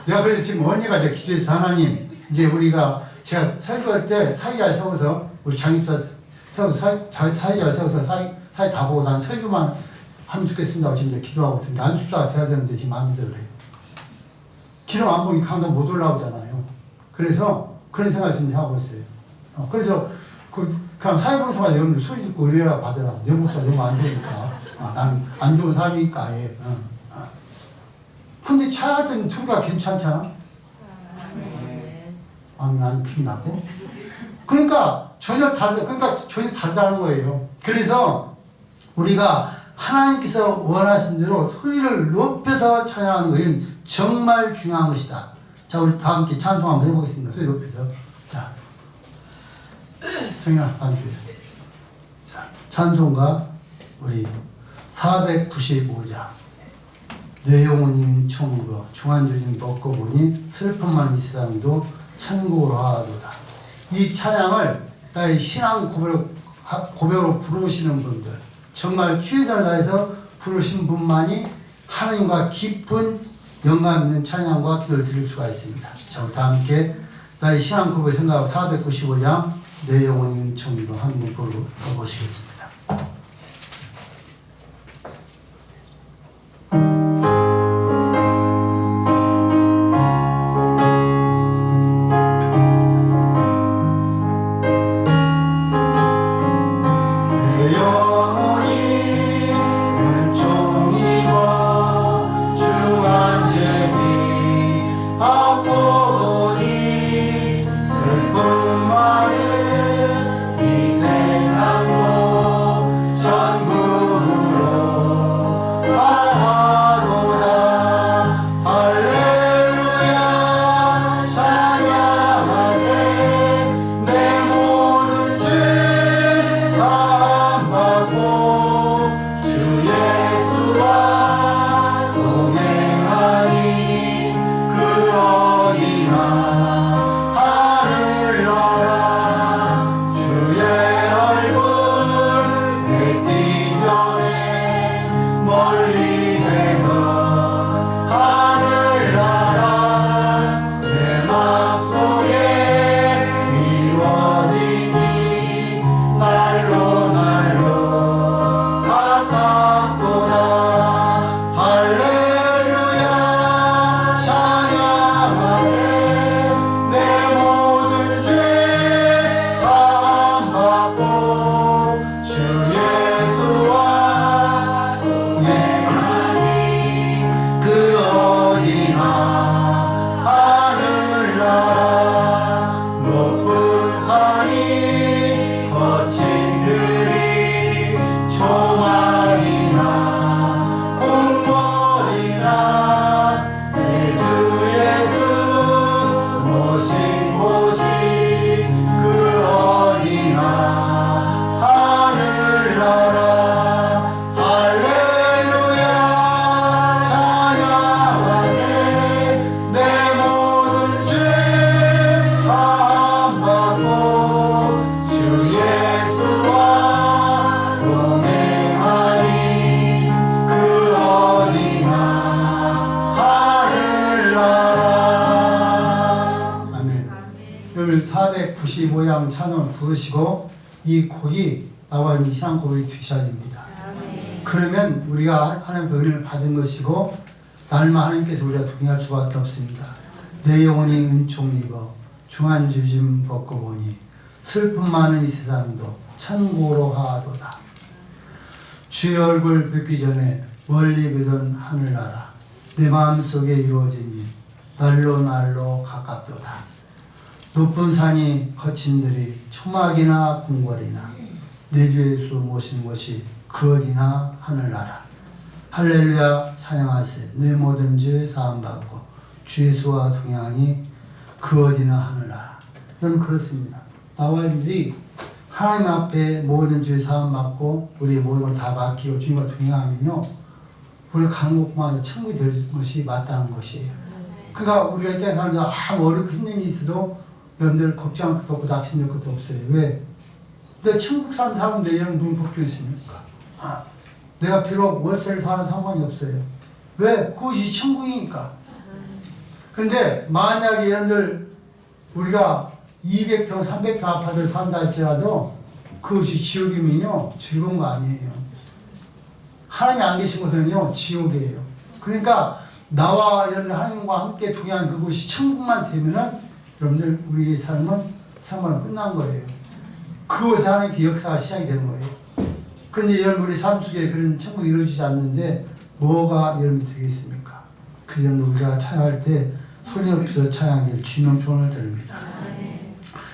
내가 그래서 지금 언니가 이제 기도해서 하나님 이제 제가 설교할 때 사이 잘 세워서 우리 장집사 세워서 사이 잘 세워서 사이 다 보고 난 설교만 하면 좋겠습니다. 지금 기도하고 있습니다. 안수사가 돼야 되는데 지금 안 되더래요. 기름 안 보니 강도 못 올라오잖아요. 그래서 그런 생각을 지금 하고 있어요. 그래서 그냥 사회봉사가 여러분들 소리 듣고 의뢰라 받으라. 내 목소리가 너무 안 좋으니까. 난 안 좋은 사람이니까 아예. 근데 차할 때는 소리가 괜찮잖아. 난 피이 났고. 그러니까 전혀 다르다는 거예요. 그래서 우리가 하나님께서 원하신 대로 소리를 높여서 찬양하는 것은 정말 중요한 것이다. 자, 우리 다 함께 찬송 한번 해보겠습니다. 소리 높여서. 자, 정연아, 반주해. 자, 찬송가 우리 495장. 내 영혼이 총이고 중한조진 벗고 보니 슬픔만 이 세상도 천국으로 하도다. 이 찬양을 나의 신앙 고백으로 부르시는 분들, 정말 최선을 다해서 부르신 분만이 하나님과 깊은 영감 있는 찬양과 기도를 드릴 수가 있습니다. 자, 우리 다 함께 나의 신앙 고백 생각하고 495장 내 영혼이 총이고 한번 보시겠습니다. 모양 찬양을 부르시고 이 곡이 나와 있는 이상 곡이 되셔야 됩니다. 그러면 우리가 하나님의 은혜를 받은 것이고 날마 하나님께서 우리가 동의할 수밖에 없습니다. 내 영혼이 은총 입어 중한 주짐 벗고 보니 슬픔 많은 이 세상도 천국으로 하도다. 주의 얼굴 뵙기 전에 멀리 보던 하늘나라 내 마음속에 이루어지니 날로 날로 가깝도다. 높은 산이 거친들이 초막이나 궁궐이나 내 주 예수 모신 것이 그 어디나 하늘나라. 할렐루야 찬양하세 내 모든 죄 사함받고 주 예수와 동행하니 그 어디나 하늘나라. 저는 그렇습니다. 나와 여러분들이 하나님 앞에 모든 죄 사함받고 우리의 모든 걸 다 맡기고 주님과 동행하면요 우리가 가는 곳마다 천국이 될 것이 마땅한 것이에요. 그러니까 우리가 이때 사람들 아무 어렵고 힘든 일이 있어도 여러분들 걱정할 것도 없고 낙심될 것도 없어요. 왜? 내가 천국 사람 내려는 눈이 복주 있습니까? 내가 비록 월세를 사는 상관이 없어요. 왜? 그것이 천국이니까. 근데 만약에 여러분들 우리가 200평, 300평 아파트를 산다 할지라도 그것이 지옥이면요 즐거운 거 아니에요. 하나님이 안 계신 곳은요 지옥이에요. 그러니까 나와 여러분들 하나님과 함께 동행하는 그곳이 천국만 되면은 여러분들 우리의 삶은 끝난 거예요. 그곳에 하나님의 역사가 시작이 되는 거예요. 그런데 여러분 우리 삶 속에 그런 천국이 이루어지지 않는데 뭐가 여러분이 되겠습니까? 그 점을 우리가 찬양할 때 소리 높여서 찬양하길 주님 손을 드립니다.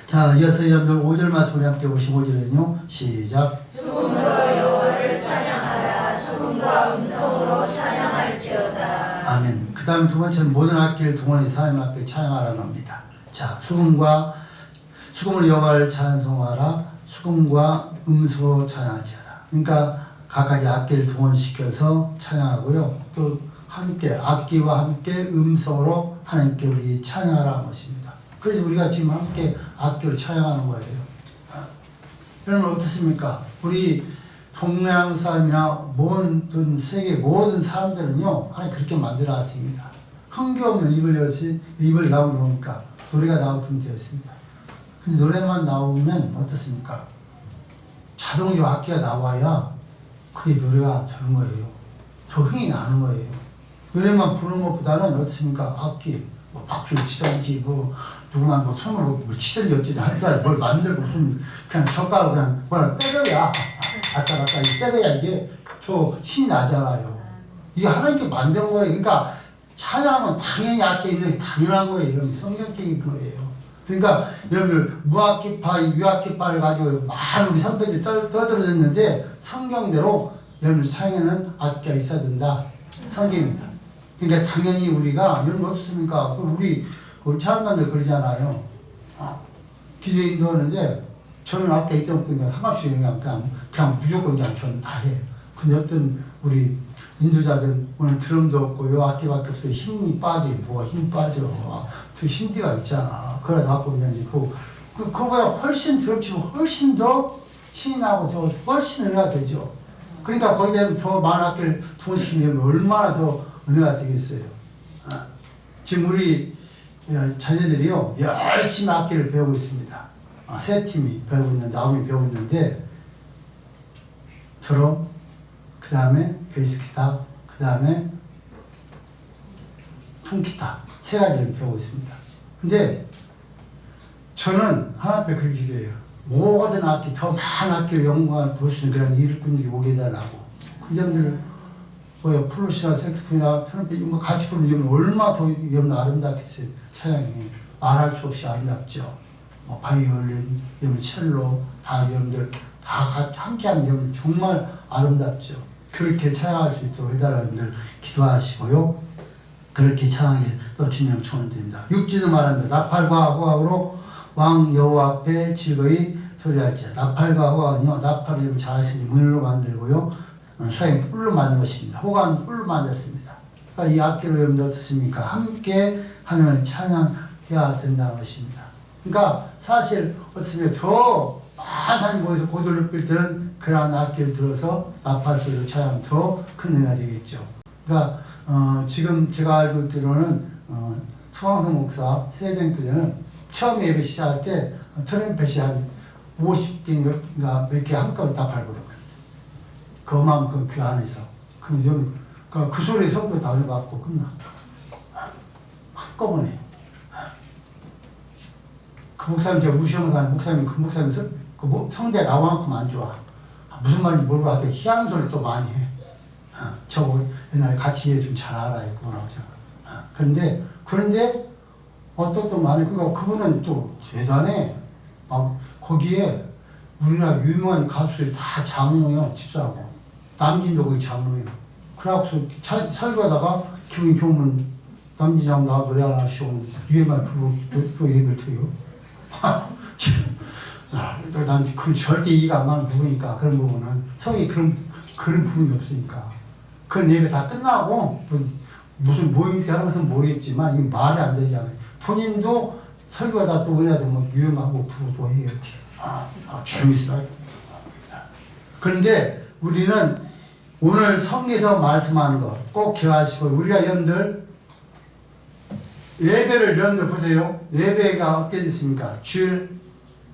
자, 이어서 여러분들 5절 말씀 우리 함께 보시고 5절은요 시작. 수금으로 여호와를 찬양하라. 수금과 음성으로 찬양할지어다. 아멘. 그 다음에 두 번째는 모든 악기를 동원해서 하나님 앞에 찬양하라는 겁니다. 자, 수금으로 여호와를 찬송하라. 수금과 음성으로 찬양할지어다. 그러니까 각가지 악기를 동원시켜서 찬양하고요. 또 함께 악기와 함께 음성으로 하나님께 우리 찬양하라는 것입니다. 그래서 우리가 지금 함께 악기로 찬양하는 거예요. 여러분 어떻습니까? 우리 동양 사람이나 모든 세계 모든 사람들은요 하나님 그렇게 만들어놨습니다. 흥겨우면 입을 나오는 거니까 노래가 나오면 되었습니다. 근데 노래만 나오면 어떻습니까? 자동으로 악기가 나와야 그게 노래가 되는 거예요. 더 흥이 나는 거예요. 노래만 부르는 것보다는 어떻습니까? 악기 뭐 박수를 치든지 뭐 누구만 뭐 손으로 뭐 치든지 어찌든 하니까 뭘 만들고 무슨 그냥 젓가락 그냥 뭐라 때려야 아까 때려야 이게 저 힘이 나잖아요. 이게 하나님께 만든 거예요. 그러니까 찬양은 당연히 악기에 있는 게 당연한 거예요. 여러분 성경적인 거예요. 그러니까 여러분들 무악기파, 유악기파를 가지고 많은 우리 선배들이 떠들어졌는데 성경대로 여러분들 찬양에는 악기가 있어야 된다. 성경입니다. 그러니까 당연히 우리가 여러분 어떻습니까? 우리 찬양단들 그러잖아요. 기도에 인도하는데 저는 아까 있던 그냥 상관없이 그냥 무조건 그냥 저는 다 해요. 근데 어떤 우리 인도자들은 오늘 드럼도 없고 요 악기밖에 없어요. 힘이 빠져. 뭐가 힘 빠져. 그 힘띠가 있잖아. 그래 갖고 그냥 그거보다 훨씬 드럼 치고 훨씬 더 힘이 나고 더 훨씬 은혜가 되죠. 그러니까 거기에 더 많은 악기를 동원시키면 얼마나 더 은혜가 되겠어요. 지금 우리 자녀들이요 열심히 악기를 배우고 있습니다. 세 팀이 배우고 있는데 9명이 배우고 있는데 드럼, 그 다음에 베이스 기타, 그 다음에 통기타 세 가지를 배우고 있습니다. 근데 저는 하나님 앞에 그렇게 기도해요. 모든 악기, 더 많은 악기를 연구할 볼 수 있는 그런 일꾼들이 오게 해달라고. 그 점들을 플루시나 색스폰이나 트럼펫 이런 거 같이 부르면 얼마나 더 아름답겠어요. 찬양이 말할 수 없이 아름답죠. 뭐 바이올린, 첼로 다 여러분들 다 함께하면 여러분 정말 아름답죠. 그렇게 찬양할 수 있도록 해달라고 여러분들 기도하시고요. 그렇게 찬양에 또 주님 초원을 드립니다. 6절도 말합니다. 나팔과 호각으로 왕 여호와 앞에 즐거이 소리할지어다. 나팔과 호각은요, 나팔을 잘 아시니 문으로 만들고요, 수양이 뿔로 만든 것입니다. 호각은 뿔로 만들었습니다. 그러니까 이 악기로 여러분들 어떻습니까? 함께 하나님을 찬양해야 된다는 것입니다. 그러니까 사실 어떻습니까? 더 많은 사람이 모여서 고도를 높일 때는 그러한 악기를 들어서 나팔 소리로 찬양하면 더 큰 은혜가 되겠죠. 그러니까 지금 제가 알고 있기로는 수강성 목사 세대교회는 처음 예배 시작할 때 트럼펫이 한 50개인가 몇 개 한꺼번에 다 밟으라고 그랬대. 그만큼 그 안에서. 그럼 여러분, 그 소리에 성도 다 받고 끝나. 한꺼번에. 그 목사님, 제가 무시하는 목사님, 그 목사님 성대 나만큼 안 좋아. 무슨 말인지 모르고 하여튼 희한한 소리 또 많이 해. 저거 옛날에 같이 좀 잘 알아요. 그런데 어떤 말이, 그분은 또 대단해. 막 거기에 우리나라 유명한 가수들이 다 장로요, 집사하고. 남진도 거기 장로요. 그래갖고 설교하다가 기분이 좋으면 남진장 나 노래 하나씩 오면 유행할 또 예배를 드려요. 난 그건 절대 이해가 안 가는 부분이니까, 그런 부분은. 성이 그런 부분이 없으니까. 그런 예배 다 끝나고, 무슨 모임 때 하는 것은 모르겠지만, 이게 말이 안 되잖아요. 본인도 설교하다 또 우리한테 뭐 유행하고 부르고 해요. 재밌어요. 그런데 우리는 오늘 성경에서 말씀하는 거 꼭 기억하시고, 우리가 여러분들 예배를 여러분들 보세요. 예배가 어떻게 됐습니까? 주일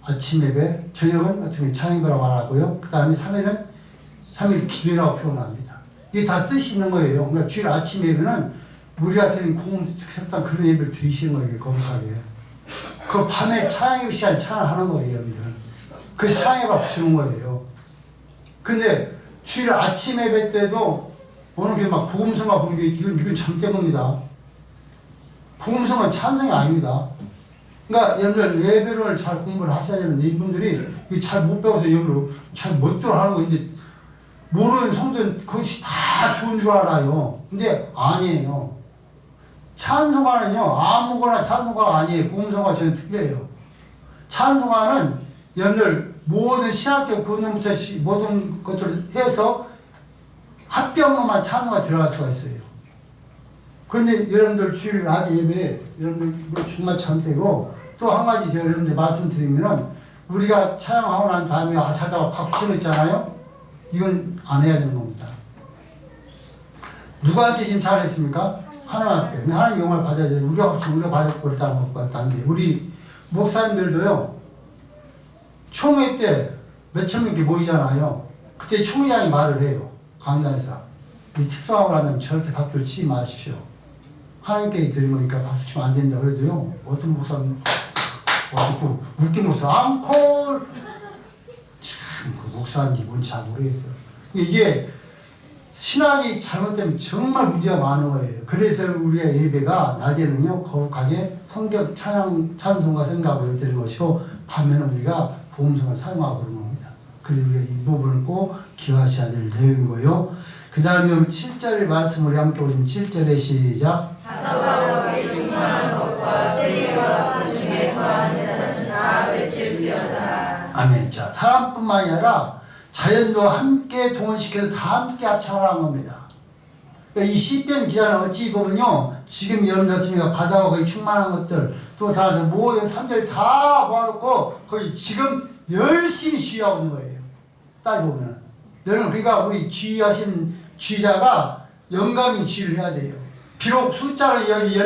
아침 예배, 저녁은 어떻게 찬양이라고 말하고요. 그 다음에 3일은 3일 기도라고 표현합니다. 이게 다 뜻이 있는 거예요. 그러니까 주일 아침 예배는 우리 같은 공식상 그런 예배를 드리시는 거예요. 거룩하게. 그 밤에 찬양 시간 찬양하는 거예요. 여러분들. 그 찬양을 주는 거예요. 근데 주일 아침 예배 때도 어느 게 막 복음성가 보는 게 이건 잘못된 겁니다. 복음성은 찬성이 아닙니다. 그러니까 여러분들 예배를 잘 공부를 하셔야 되는데, 이분들이 잘 못 배워서 여러분들 잘 못 들어 하는 거. 이제 모르는 성도는 그것이 다 좋은 줄 알아요. 근데 아니에요. 찬송가는요, 아무거나 찬송가가 아니에요. 복음성가 저는 특별해요. 찬송가는 여러분들 모든 신학교 구원부터 모든 것들을 해서 합병로만 찬송가 들어갈 수가 있어요. 그런데 여러분들 주일 낮 예배, 여러분들 정말 참되고, 또 한 가지 제가 여러분들 말씀드리면은, 우리가 찬양하고 난 다음에 찾아가 박수 치는 있잖아요? 이건 안 해야 되는 겁니다. 누구한테 지금 잘했습니까? 하나님 앞에. 하나님 영광을 받아야 돼. 우리가 받았고 그랬다는 것 같다는데, 우리 목사님들도요, 총회 때 몇천 명이 모이잖아요. 그때 총회장이 말을 해요. 강단에서. 이 특성화를 한다면 절대 박수를 치지 마십시오. 하나님께 드리니까 박수 치면 안 된다 그래도요, 어떤 목사님 와서 웃긴 목사 앙콜, 참 그 목사인지 뭔지 잘 모르겠어요. 이게 신학이 잘못되면 정말 문제가 많은 거예요. 그래서 우리가 예배가 낮에는요 거룩하게 성경 찬송과 생각을 드리는 것이고, 밤에는 우리가 복음성을 사용하고 그런 겁니다. 그래서 우리가 이 부분을 꼭 기억하셔야 될 내용인 거예요. 그 다음에 7절의 말씀을 함께 보시면 7절의 시작. 하나와 우리 충만한 것과 세계와 그 중에 거하는 자는 다 외칠지어다. 아멘. 자, 사람뿐만이 아니라 자연도 함께 동원시켜서 다 함께 합창하는 겁니다. 이 시편 기자는 어찌 보면요, 지금 여러분들 바다와 거기 충만한 것들, 또 다 모든 산들 다 모아놓고 거기 지금 열심히 주의하고 있는 거예요. 따져보면. 여러분, 그러니까 우리 주의하신 주의자가 영감인 주의를 해야 돼요. 비록 숫자는 여기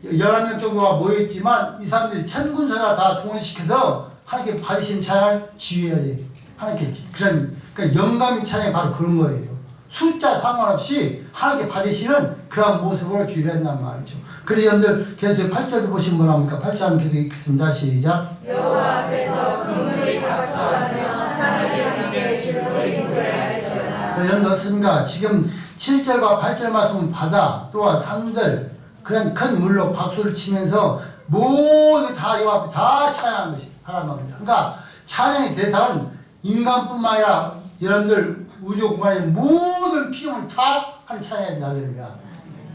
11명 정도가 모여있지만, 이 사람들이 천군서다 다 동원시켜서 하나님께 받으신 찬양을 주의해야 돼요. 하나님께. 그러니까 영감인 찬양이 바로 그런 거예요. 숫자 상관없이 하나님께 받으시는 그런 모습으로 주의를 한단 말이죠. 그래서 여러분들 계속 8절도 보시면 뭐랍니까? 8절 계속 읽겠습니다. 시작. 여호와 앞에서 그물이 박수하며 산들이 함께 즐거이 노래하리로다. 여러분 어떻습니까? 지금 7절과 8절 말씀은 바다 또한 산들 그런 큰 물로 박수를 치면서 모두 다 이 앞에 다 찬양하는 것이 하나님 겁니다. 그러니까 찬양의 대상은 인간뿐만 아니라 여러분들 우주 공간의 모든 피조물 다 하는 찬양이 된다 그럽니다.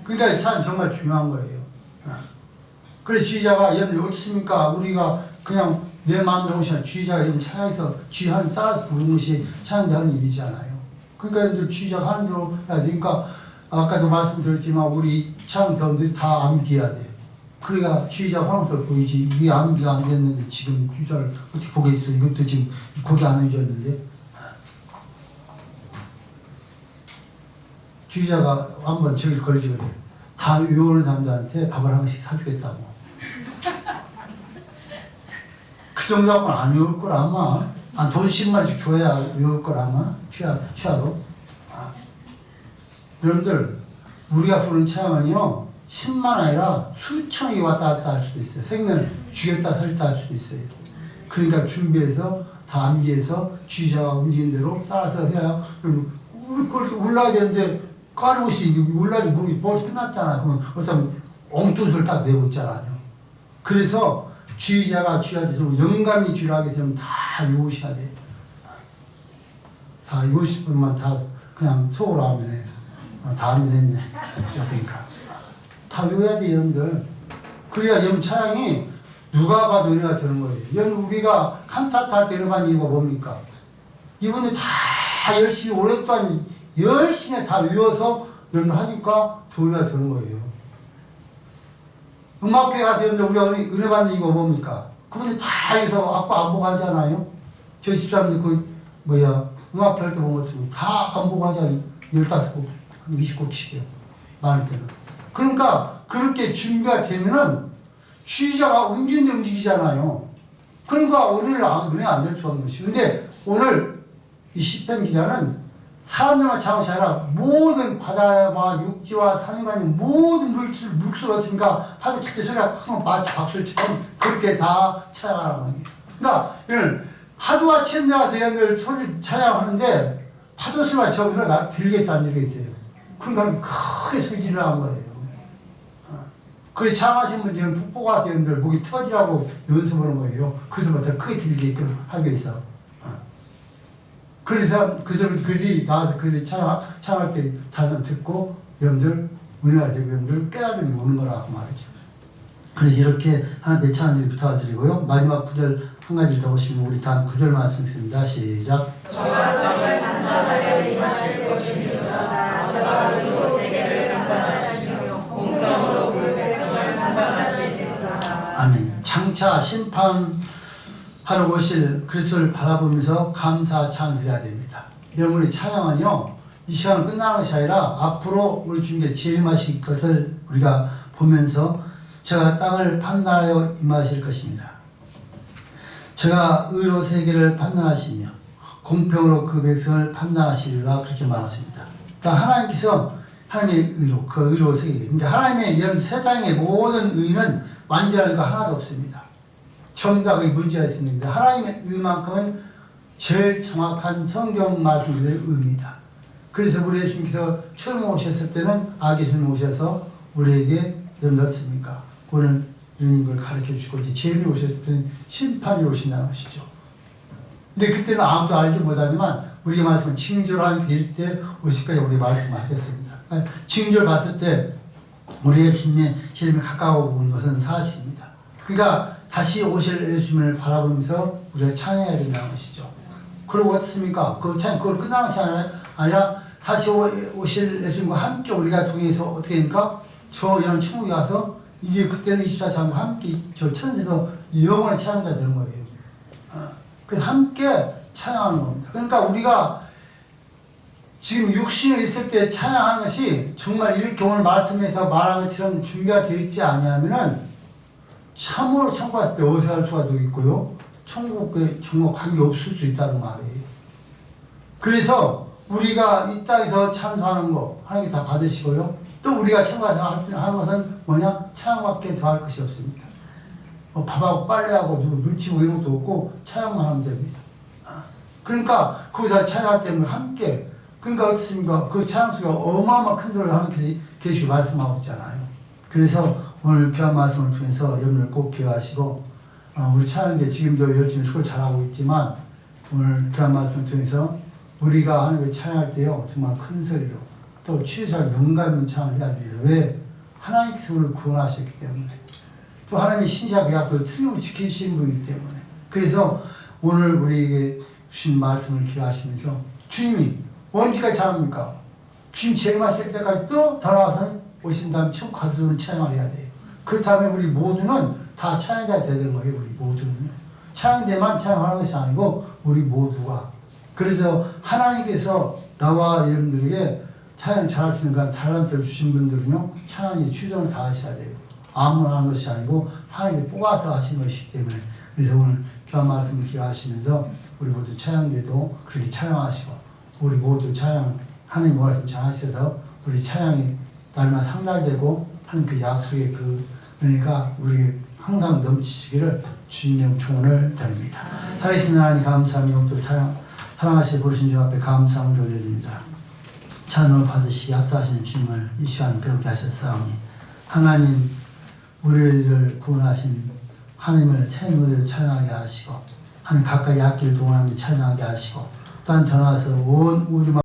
그러니까 이 찬양 정말 중요한 거예요. 그래서 주의자가 여러분 어떻습니까? 우리가 그냥 내 마음대로 오시면 주의자가 여러분 찬양에서 주의하는 따라서 부르는 것이 찬양하는 일이잖아요. 그러니까 여러분들 주의자가 하는 대로 해야 되니까, 아까도 말씀드렸지만 우리 찬양사람들이 다 암기해야 돼요. 그러니까 주의자가 화장실 보이지. 이게 암기가 안 됐는데 지금 주의자를 어떻게 보겠어. 이것도 지금 고개 안 해줬는데. 주의자가 한번 저기 걸지 그래. 다 외우는 사람들한테 밥을 한 번씩 사주겠다고. 그 그 정도 갖고는 안 외울 걸 아마. 한 돈 10만원씩 줘야 외울 걸 아마. 쉬어도. 여러분들, 우리가 부르는 찬양은요, 10만 아니라 수천이 왔다 갔다 할 수도 있어요. 생명을 죽였다 살렸다 할 수도 있어요. 그러니까 준비해서, 다 암기해서, 주의자가 움직이는 대로 따라서 해야, 그걸 올라야 되는데, 까르고시 올라야지 모르겠 벌써 끝났잖아요. 그러면 어쩌면 엉뚱을 딱 내고 있잖아요. 그래서 주의자가 주의한테 좀 영감이 주의하게 되면 다 외우셔야 돼요. 다 50분만 다 그냥 속으로 하면 해. 다 하면 했네. 그러니까. 다 외워야 돼, 여러분들. 그래야 여러분 찬양이 누가 봐도 은혜가 되는 거예요. 여러분, 우리가 칸타타 할 때 은혜받는 이유가 뭡니까? 이분들 다 열심히, 오랫동안 열심히 다 외워서 여러분 하니까 더 은혜가 되는 거예요. 음악회 가서 여러분들 우리가 은혜받는 이유가 뭡니까? 그분들 다 여기서 악보 안 보고 하잖아요. 저희 집사람들 음악회 할 때 보면 어떻습니까? 다 안 보고 하잖아요. 15곡, 20곡씩이요. 많을 때는. 그러니까 그렇게 준비가 되면은 주의자가 움직이잖아요. 그러니까 오늘 은혜 안 될 수 없는 것이. 근데 오늘 이 시편 기자는 사람들만 장것이 아니라 모든 바다와 육지와 산간이 모든 물수가 없으니까 파도 칠 때 소리가 크면 마치 박수처럼 그렇게 다 찬양하라는 겁니다. 그러니까 이런 파도와 치는 데 가서 여러분들 소리를 찬양하는데 파도 소리가 저기로 들겠어 안 들겠어요? 그러니까 크게 소리 지르라는 거예요. 그래서 찬양하신 분들은 북보 가서 여러분들 목이 터지라고 연습하는 거예요. 그래서 더 크게 들리게끔 하기 위해서. 그래서 그들이 나와서 그들이 찬양할 때 다들 듣고 여러분들 은혜가 되고 여러분들 깨닫음이 오는 거라고 말이죠. 그래서 이렇게 하나님께 찬양을 부탁드리고요. 마지막 구절 한 가지 더 보시면 우리 다음 구절 말씀 있습니다. 시작. 저가 땅을 판단하여 임하실 것이니라. 저가 의로 세계를 판단하시며 공평으로 그 백성을 판단하시리라. 아멘. 장차 심판하러 오실 그리스도를 바라보면서 감사 찬양드려야 됩니다. 여러분의 찬양은요, 이 시간은 끝나는 것이 아니라 앞으로 우리 주님께 재림하실 것을 우리가 보면서 제가 땅을 판단하여 임하실 것입니다. 제가 의로 세계를 판단하시며 공평으로 그 백성을 판단하시리라 그렇게 말했습니다. 그러니까 하나님께서 하나님의 의로, 그 의로 세계, 그러니까 하나님의 이런 세상의 모든 의는 완전한 거 하나도 없습니다. 전부 다 그게 문제가 있습니다. 하나님의 의만큼은 제일 정확한 성경 말씀들의 의입니다. 그래서 우리 예수님께서 처음 오셨을 때는 아기 전 오셔서 우리에게 이런 넣습니까? 오늘 이런 걸 가르쳐 주시고 이제 재림이 오셨을 때는 심판이 오신다는 것이죠. 근데 그때는 아무도 알지 못하지만 우리가 말씀은 징조를 드릴 때 오실까지 우리 말씀하셨습니다. 징조를 봤을 때 우리 예수님의 재림이 가까워 온 것은 사실입니다. 그러니까 다시 오실 예수님을 바라보면서 우리가 찬양해야 된다는 것이죠. 그리고 어떻습니까? 그걸 끝나는 것이 아니라 다시 오실 예수님과 함께 우리가 통해서 어떻게 됩니까? 저 이런 천국에 가서 이제 그때는 24시간 함께 저 천에서 영원히 찬양자 되는 거예요. 그래서 함께 찬양하는 겁니다. 그러니까 우리가 지금 육신에 있을 때 찬양하는 것이 정말 이렇게 오늘 말씀에서 말한 것처럼 준비가 되어 있지 않으면은 참으로 천국 갔을 때 어색할 수가 있고요. 천국에 정말 관계 없을 수 있다는 말이에요. 그래서 우리가 이 땅에서 찬송하는 거 하나님께 다 받으시고요. 또 우리가 천국에서 하는 것은 뭐냐? 찬양밖에 더 할 것이 없습니다. 밥하고 빨래하고 눈치 보이는 것도 없고 찬양만 하면 됩니다. 그러니까 거기서 찬양할 때는 함께, 그러니까 어떻습니까? 그 찬양 소리가 어마어마한 큰 소리를 하나님께서 계시고 말씀하고 있잖아요. 그래서 오늘 귀한 말씀을 통해서 여러분을 꼭 기억하시고 우리 찬양대 지금도 열심히 수고를 잘하고 있지만 오늘 귀한 말씀을 통해서 우리가 하나님께 찬양할 때요 정말 큰 소리로 또 취해서 영감 있는 찬양을 해야 됩니다. 왜? 하나님께서 우리를 구원하셨기 때문에 또 하나님이 신시와 약속을 틀림없이 지키시는 분이기 때문에 그래서 오늘 우리에게 주신 말씀을 기억하시면서 주님이 언제까지 찬양합니까? 주님 재림하실 때까지 또 돌아와서 오신 다음 천국 가서는 찬양을 해야 돼요. 그렇다면 우리 모두는 다 찬양자가 되야 되는 거예요. 우리 모두는요. 찬양대만 찬양하는 것이 아니고 우리 모두가. 그래서 하나님께서 나와 여러분들에게 찬양 잘할 수 있는 그런 달란트를 주신 분들은요. 찬양에 최선을 다하셔야 돼요. 아무나 하는 것이 아니고 하나님이 뽑아서 하신 것이기 때문에 그래서 오늘 귀한 말씀을 기억하시면서 우리 모두 찬양대도 그렇게 찬양하시고 우리 모두 찬양 하나님 말씀 전하셔서 우리 찬양이 날마다 상달되고 하는 그 약속의 그 은혜가 우리에게 항상 넘치시기를 주님의 축원을 드립니다. 살아계신 하나님 감사하며 또 사랑하시는 보신 주 앞에 감사함을 돌려드립니다. 찬양을 받으시기 합당하신 주님을 이 시간 배우게 하셨사오니 하나님 우리를 구원하신 하나님을 생으로 찬양하게 하시고 하나님 가까이 악기를 동원하며 찬양하게 하시고 또한 더 나아가서 온 우주만